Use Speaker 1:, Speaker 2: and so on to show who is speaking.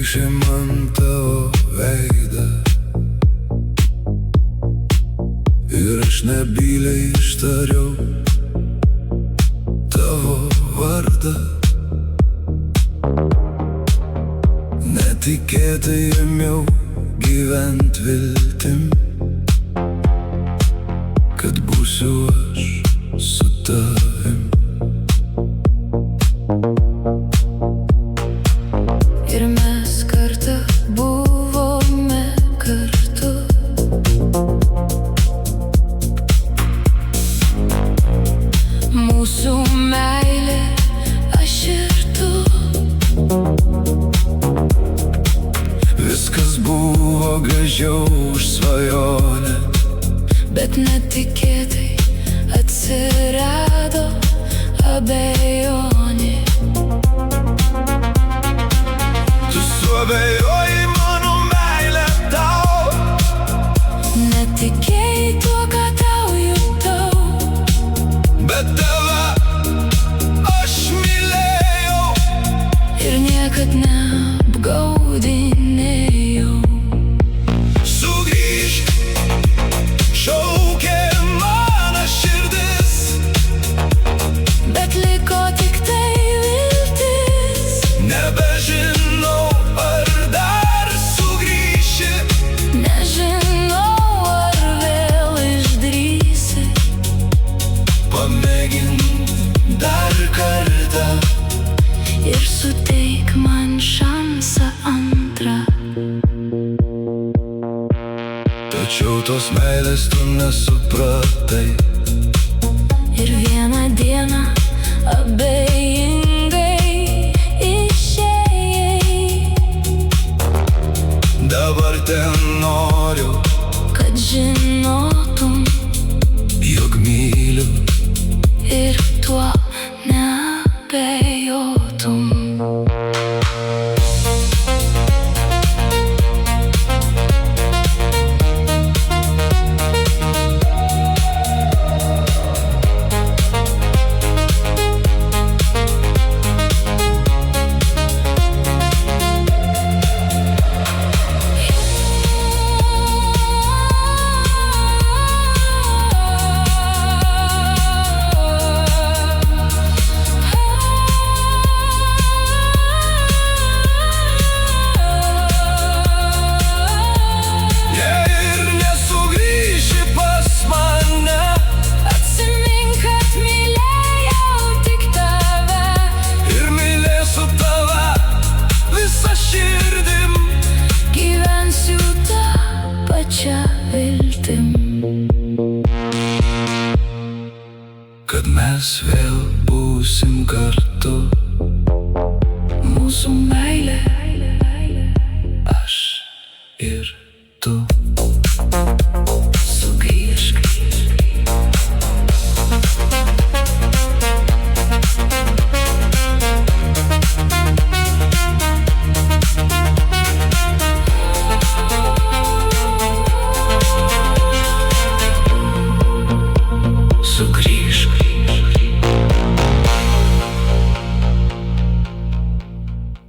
Speaker 1: Sugrįši man tavo veidą ir aš nebyliai ištariau tavo vardą. Netikėtai ėmiau gyvent viltim, kad būsiu aš su tavim.
Speaker 2: Ir mes kartą buvome kartu. Mūsų meilė, aš ir tu.
Speaker 1: Viskas buvo gražiau už svajonę,
Speaker 2: bet netikėtai atsirado abejonė.
Speaker 1: tu suabejoji mano meilę tau.
Speaker 2: Netikėjai tuo, ką tau jutau,
Speaker 1: Bet tave aš mylėjau
Speaker 2: ir niekad neapgaudinėjau.
Speaker 1: Sugrįžk, šaukė mano širdis,
Speaker 2: Bet liko tik tai viltis.
Speaker 1: nebežinau ar dar sugrįši.
Speaker 2: Nežinau, ar vėl išdrįsi
Speaker 1: Pamėgink dar kartą
Speaker 2: ir suteik man šansą antrą.
Speaker 1: tačiau tos meilės tu nesupratai.
Speaker 2: Ir vieną dieną abejingai išėjai.
Speaker 1: Dabar ten noriu,
Speaker 2: Kad žinotum
Speaker 1: jog myliu.
Speaker 2: ir tuo neabejotum.
Speaker 1: Kad mes vėl būsim kartu.
Speaker 2: Mūsų meilė